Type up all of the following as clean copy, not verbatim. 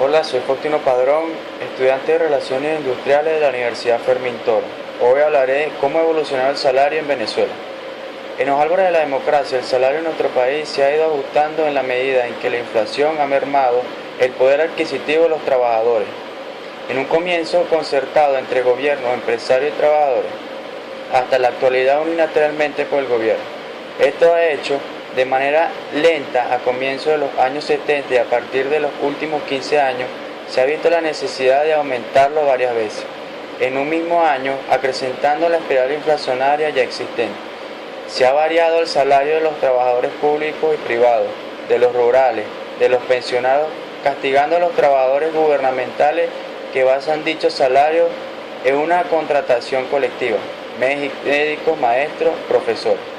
Hola, soy Faustino Padrón, estudiante de Relaciones Industriales de la Universidad Fermín Toro. Hoy hablaré de cómo ha evolucionado el salario en Venezuela. En los albores de la democracia, el salario en nuestro país se ha ido ajustando en la medida en que la inflación ha mermado el poder adquisitivo de los trabajadores. En un comienzo concertado entre gobierno, empresarios y trabajadores, hasta la actualidad unilateralmente por el gobierno. Esto ha hecho de manera lenta a comienzos de los años 70 y a partir de los últimos 15 años se ha visto la necesidad de aumentarlo varias veces, en un mismo año acrecentando la espiral inflacionaria ya existente. Se ha variado el salario de los trabajadores públicos y privados, de los rurales, de los pensionados, castigando a los trabajadores gubernamentales que basan dichos salarios en una contratación colectiva, médicos, maestros, profesores.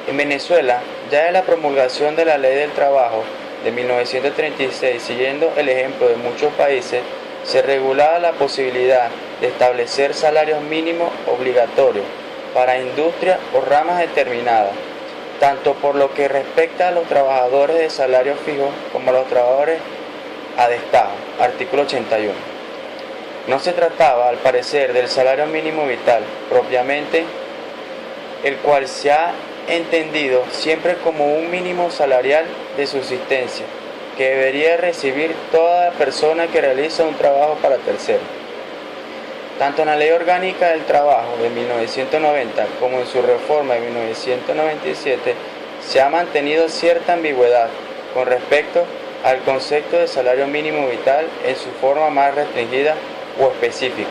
En Venezuela, ya de la promulgación de la Ley del Trabajo de 1936, siguiendo el ejemplo de muchos países, se regulaba la posibilidad de establecer salarios mínimos obligatorios para industrias o ramas determinadas, tanto por lo que respecta a los trabajadores de salario fijo como a los trabajadores a destajo, artículo 81. No se trataba, al parecer, del salario mínimo vital, propiamente, el cual se ha entendido siempre como un mínimo salarial de subsistencia que debería recibir toda persona que realiza un trabajo para terceros. Tanto en la Ley Orgánica del Trabajo de 1990 como en su reforma de 1997 se ha mantenido cierta ambigüedad con respecto al concepto de salario mínimo vital en su forma más restringida o específica,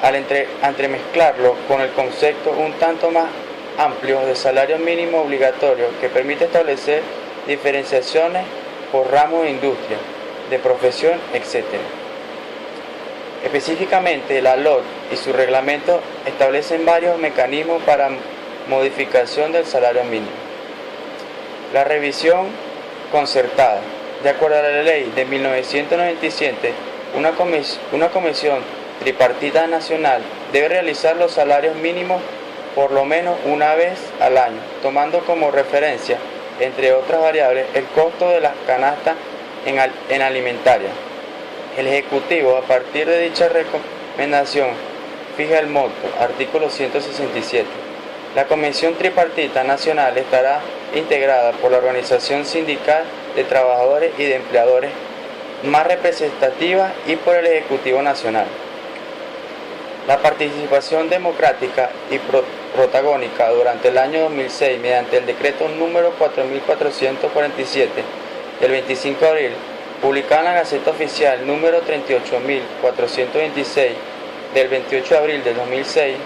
al entremezclarlo con el concepto un tanto más amplio de salario mínimo obligatorio que permite establecer diferenciaciones por ramos de industria, de profesión, etc. Específicamente, la LOT y su reglamento establecen varios mecanismos para modificación del salario mínimo. La revisión concertada. De acuerdo a la ley de 1997, una comisión tripartita nacional debe realizar los salarios mínimos por lo menos una vez al año, tomando como referencia, entre otras variables, el costo de las canastas en alimentaria. El Ejecutivo, a partir de dicha recomendación, fija el monto, artículo 167. La Comisión Tripartita Nacional estará integrada por la organización sindical de trabajadores y de empleadores más representativa y por el Ejecutivo Nacional. La participación democrática y protagónica durante el año 2006 mediante el decreto número 4447 del 25 de abril, publicado en la Gaceta Oficial número 38426 del 28 de abril de 2006,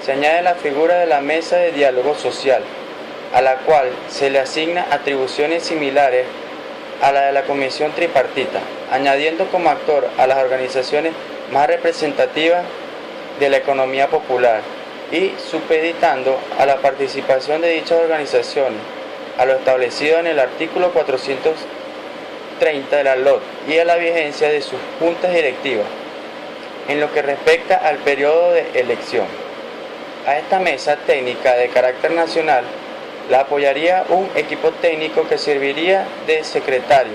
se añade la figura de la Mesa de Diálogo Social, a la cual se le asigna atribuciones similares a la de la Comisión Tripartita, añadiendo como actor a las organizaciones más representativas de la economía popular y supeditando a la participación de dichas organizaciones a lo establecido en el artículo 430 de la LOT y a la vigencia de sus juntas directivas en lo que respecta al periodo de elección. A esta mesa técnica de carácter nacional la apoyaría un equipo técnico que serviría de secretario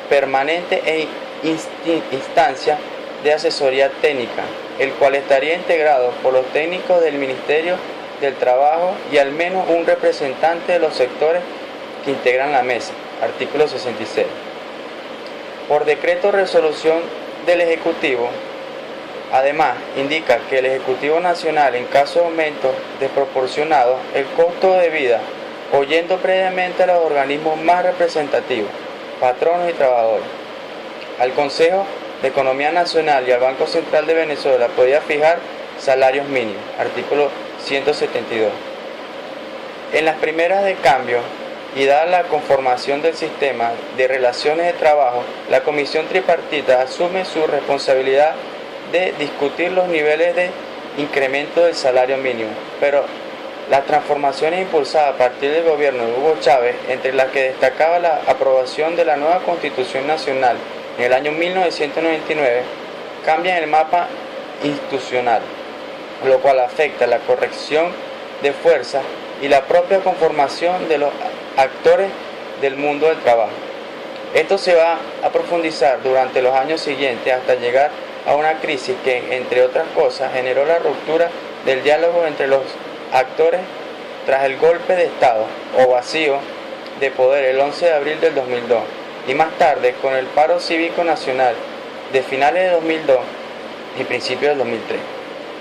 permanente e instancia de asesoría técnica, el cual estaría integrado por los técnicos del Ministerio del Trabajo y al menos un representante de los sectores que integran la mesa, artículo 66. Por decreto o resolución del Ejecutivo, además, indica que el Ejecutivo Nacional, en caso de aumento desproporcionado, el costo de vida, oyendo previamente a los organismos más representativos, patronos y trabajadores, al Consejo de Economía Nacional y al Banco Central de Venezuela podía fijar salarios mínimos, artículo 172. En las primeras de cambio y dada la conformación del sistema de relaciones de trabajo, la Comisión Tripartita asume su responsabilidad de discutir los niveles de incremento del salario mínimo, pero las transformaciones impulsadas a partir del gobierno de Hugo Chávez, entre las que destacaba la aprobación de la nueva Constitución Nacional en el año 1999, cambian el mapa institucional, lo cual afecta la corrección de fuerzas y la propia conformación de los actores del mundo del trabajo. Esto se va a profundizar durante los años siguientes hasta llegar a una crisis que, entre otras cosas, generó la ruptura del diálogo entre los actores tras el golpe de Estado o vacío de poder el 11 de abril del 2002 y más tarde con el paro cívico nacional de finales de 2002 y principios del 2003.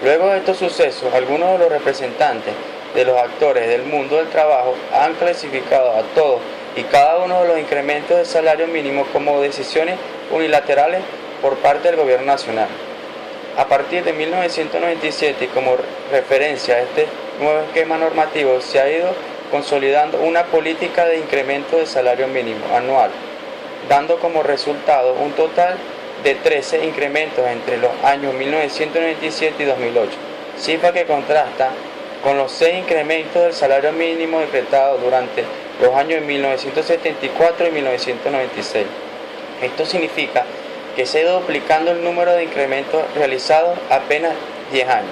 Luego de estos sucesos, algunos de los representantes de los actores del mundo del trabajo han clasificado a todos y cada uno de los incrementos del salario mínimo como decisiones unilaterales por parte del gobierno nacional. A partir de 1997 y como referencia a este nuevo esquema normativo se ha ido consolidando una política de incremento del salario mínimo anual, dando como resultado un total de 13 incrementos entre los años 1997 y 2008, cifra que contrasta con los 6 incrementos del salario mínimo decretados durante los años 1974 y 1996. Esto significa que se ha ido duplicando el número de incrementos realizados apenas 10 años.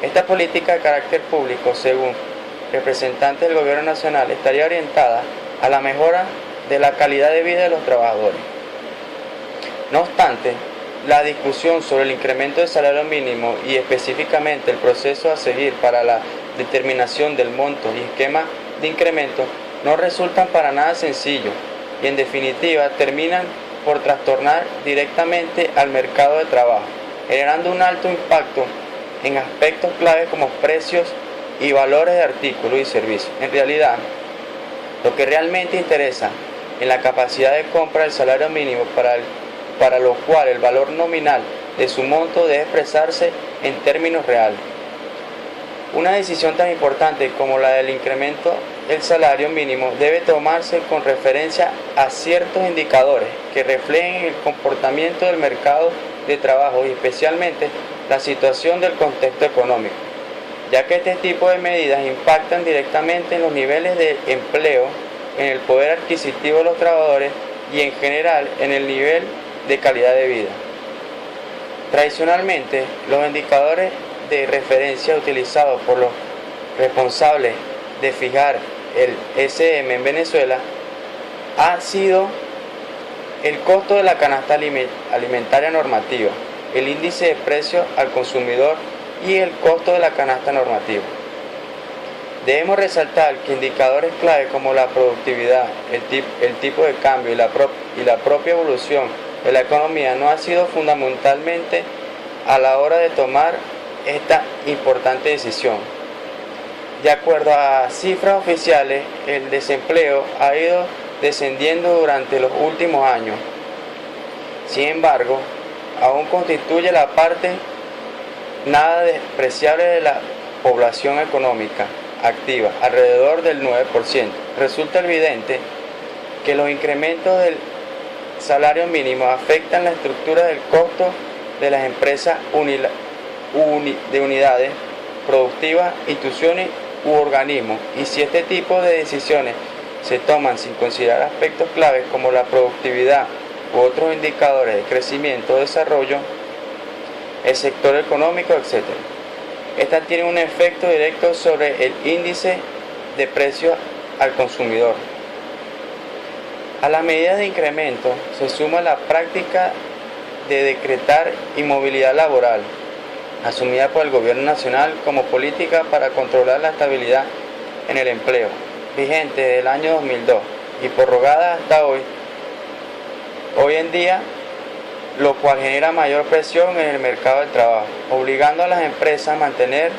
Esta política de carácter público, según representantes del gobierno nacional, estaría orientada a la mejora de la calidad de vida de los trabajadores. No obstante, la discusión sobre el incremento del salario mínimo y específicamente el proceso a seguir para la determinación del monto y esquema de incremento no resultan para nada sencillos y en definitiva terminan por trastornar directamente al mercado de trabajo, generando un alto impacto en aspectos claves como precios y valores de artículos y servicios. En realidad, lo que realmente interesa en la capacidad de compra del salario mínimo para lo cual el valor nominal de su monto debe expresarse en términos reales. Una decisión tan importante como la del incremento del salario mínimo debe tomarse con referencia a ciertos indicadores que reflejen el comportamiento del mercado de trabajo y especialmente la situación del contexto económico, ya que este tipo de medidas impactan directamente en los niveles de empleo, en el poder adquisitivo de los trabajadores y en general en el nivel de calidad de vida. Tradicionalmente, los indicadores de referencia utilizados por los responsables de fijar el SM en Venezuela ha sido el costo de la canasta alimentaria normativa, el índice de precio al consumidor y el costo de la canasta normativa. Debemos resaltar que indicadores clave como la productividad, el tipo de cambio y la propia evolución de la economía no ha sido fundamentalmente a la hora de tomar esta importante decisión. De acuerdo a cifras oficiales, el desempleo ha ido descendiendo durante los últimos años. Sin embargo, aún constituye la parte nada despreciable de la población económica activa, alrededor del 9%. Resulta evidente que los incrementos del salario mínimo afectan la estructura del costo de las empresas de unidades productivas, instituciones u organismos, y si este tipo de decisiones se toman sin considerar aspectos claves como la productividad u otros indicadores de crecimiento, desarrollo, el sector económico, etc. Estas tienen un efecto directo sobre el índice de precios al consumidor. A las medidas de incremento se suma la práctica de decretar inmovilidad laboral, asumida por el gobierno nacional como política para controlar la estabilidad en el empleo, vigente desde el año 2002 y prorrogada hasta hoy en día, lo cual genera mayor presión en el mercado del trabajo, obligando a las empresas a mantener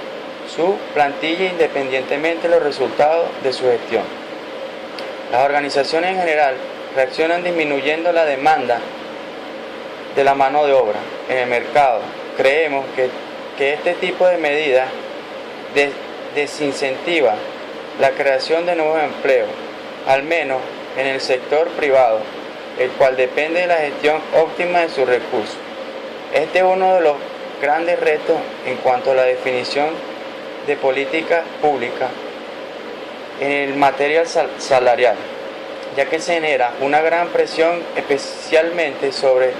su plantilla independientemente de los resultados de su gestión. Las organizaciones en general reaccionan disminuyendo la demanda de la mano de obra en el mercado. Creemos que este tipo de medidas desincentiva la creación de nuevos empleos, al menos en el sector privado, el cual depende de la gestión óptima de sus recursos. Este es uno de los grandes retos en cuanto a la definición de política pública en el material salarial, ya que se genera una gran presión especialmente sobre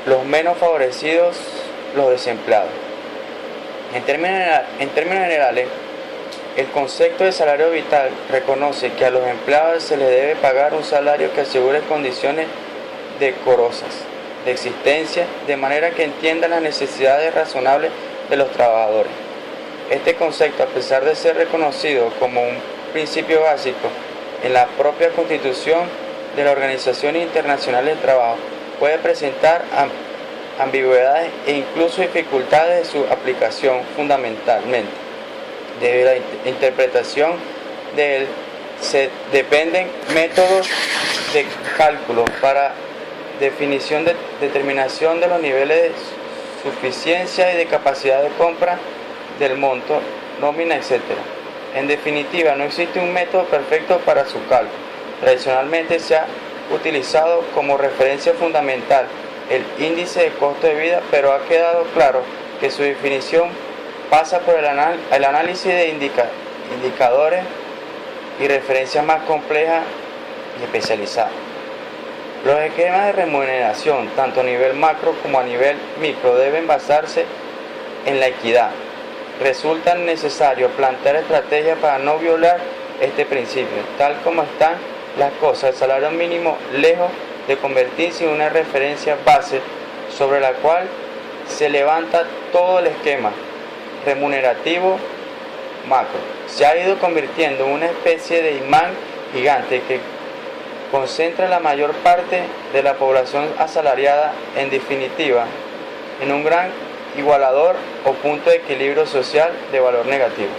los menos favorecidos, los desempleados. En términos generales, el concepto de salario vital reconoce que a los empleados se les debe pagar un salario que asegure condiciones decorosas de existencia, de manera que entiendan las necesidades razonables de los trabajadores. Este concepto, a pesar de ser reconocido como un principio básico en la propia Constitución de la Organización Internacional del Trabajo, puede presentar ambigüedades e incluso dificultades de su aplicación, fundamentalmente debido a la interpretación de él. Se dependen métodos de cálculo para determinación de los niveles de suficiencia y de capacidad de compra del monto, nómina, etc. En definitiva, no existe un método perfecto para su cálculo. Tradicionalmente se ha utilizado como referencia fundamental el índice de costo de vida, pero ha quedado claro que su definición pasa por el análisis de indicadores y referencias más complejas y especializadas. Los esquemas de remuneración, tanto a nivel macro como a nivel micro, deben basarse en la equidad. Resulta necesario plantear estrategias para no violar este principio. Tal como están las cosas, el salario mínimo, lejos de convertirse en una referencia base sobre la cual se levanta todo el esquema remunerativo macro, se ha ido convirtiendo en una especie de imán gigante que concentra la mayor parte de la población asalariada, en definitiva, en un gran igualador o punto de equilibrio social de valor negativo.